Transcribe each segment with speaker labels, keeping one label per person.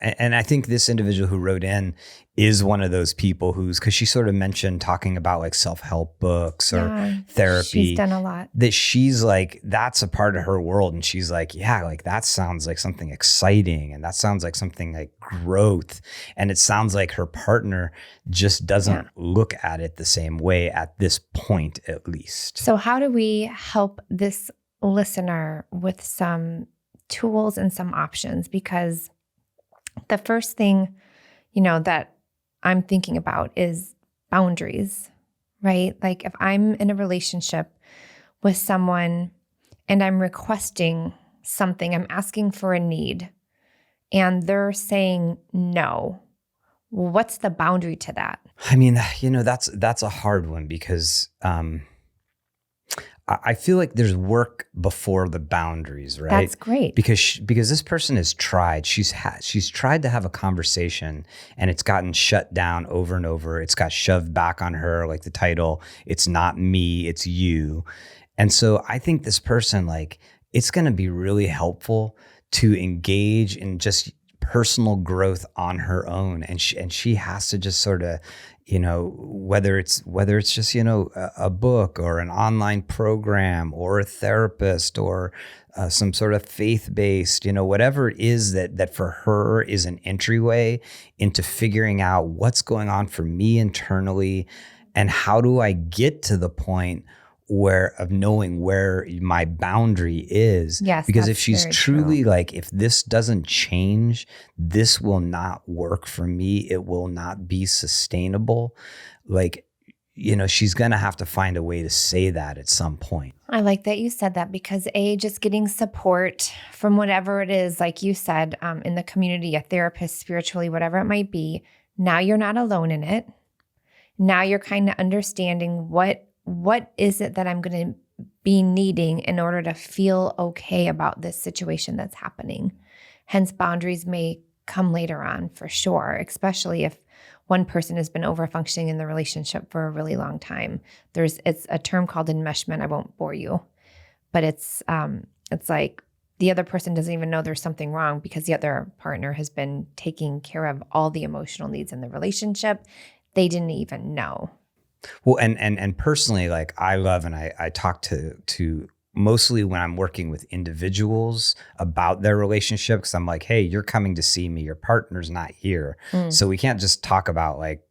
Speaker 1: And I think this individual who wrote in is one of those people because she sort of mentioned talking about like self-help books or therapy.
Speaker 2: She's done a lot.
Speaker 1: That she's like, that's a part of her world. And she's like, yeah, like that sounds like something exciting. And that sounds like something like growth. And it sounds like her partner just doesn't look at it the same way at this point, at least.
Speaker 2: So how do we help this listener with some tools and some options? Because the first thing, that I'm thinking about is boundaries, right? Like if I'm in a relationship with someone and I'm requesting something, I'm asking for a need, and they're saying no, what's the boundary to that?
Speaker 1: I mean, that's a hard one because I feel like there's work before the boundaries, right?
Speaker 2: That's great.
Speaker 1: Because this person has tried. She's tried to have a conversation and it's gotten shut down over and over. It's got shoved back on her, like the title, "It's not me, it's you." And so I think this person, like, it's going to be really helpful to engage in just personal growth on her own. And she has to just sort of, whether it's just, a book or an online program or a therapist or some sort of faith-based, whatever it is that for her is an entryway into figuring out what's going on for me internally and how do I get to the point of knowing where my boundary is.
Speaker 2: Yes,
Speaker 1: because if she's truly like, if this doesn't change, this will not work for me. It will not be sustainable. Like, she's going to have to find a way to say that at some point.
Speaker 2: I like that you said that because just getting support from whatever it is, like you said, in the community, a therapist, spiritually, whatever it might be, now you're not alone in it. Now you're kind of understanding what is it that I'm going to be needing in order to feel okay about this situation that's happening. Hence, boundaries may come later on for sure, especially if one person has been over-functioning in the relationship for a really long time. It's a term called enmeshment. I won't bore you, but it's like the other person doesn't even know there's something wrong because the other partner has been taking care of all the emotional needs in the relationship. They didn't even know.
Speaker 1: Well, and personally, like I love, and I talk to mostly when I'm working with individuals about their relationship, because I'm like, hey, you're coming to see me, your partner's not here. So we can't just talk about like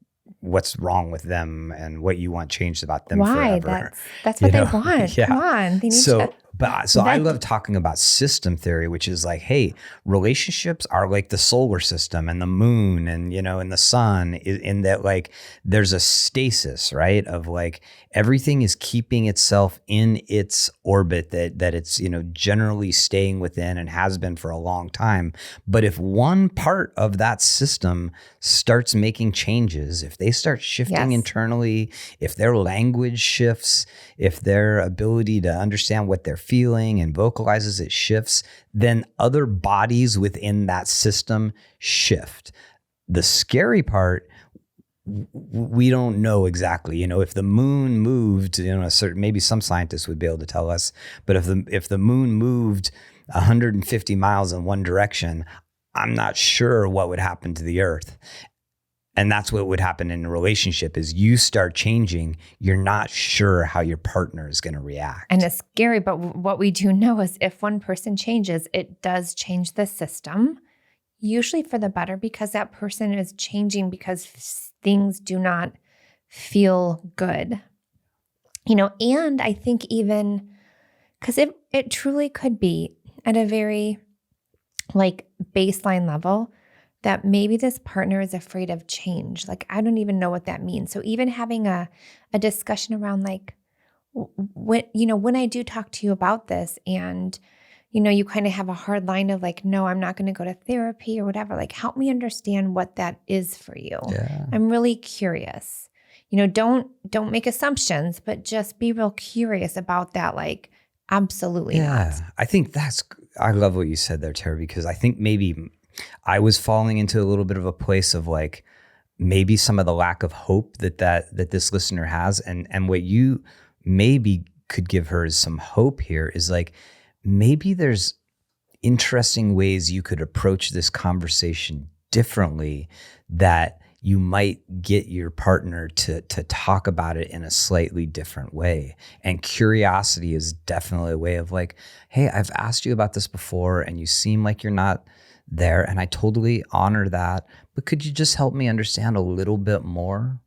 Speaker 1: what's wrong with them and what you want changed about them forever.
Speaker 2: That's what they want. Yeah. Come on. They need to.
Speaker 1: So I love talking about system theory, which is like, hey, relationships are like the solar system and the moon and, and the sun, in that like there's a stasis, right? Of like everything is keeping itself in its orbit that it's, generally staying within and has been for a long time. But if one part of that system starts making changes, if they start shifting internally, if their language shifts, if their ability to understand what they're feeling and vocalizes it shifts, then other bodies within that system shift. The scary part, we don't know exactly, if the moon moved, maybe some scientists would be able to tell us, but if the moon moved 150 miles in one direction, I'm not sure what would happen to the earth. And that's what would happen in a relationship is you start changing. You're not sure how your partner is going to react.
Speaker 2: And it's scary. But what we do know is if one person changes, it does change the system, usually for the better, because that person is changing because things do not feel good. And I think even because it truly could be at a very like baseline level that maybe this partner is afraid of change. Like, I don't even know what that means. So even having a discussion around like, when I do talk to you about this and, you kind of have a hard line of like, no, I'm not going to go to therapy or whatever. Like, help me understand what that is for you.
Speaker 1: Yeah.
Speaker 2: I'm really curious. Don't make assumptions, but just be real curious about that. Like, absolutely not.
Speaker 1: I think I love what you said there, Tarah, because I think maybe I was falling into a little bit of a place of like maybe some of the lack of hope that this listener has. And what you maybe could give her is some hope here is like, maybe there's interesting ways you could approach this conversation differently that you might get your partner to talk about it in a slightly different way. And curiosity is definitely a way of like, hey, I've asked you about this before and you seem like you're not there, and I totally honor that, but could you just help me understand a little bit more?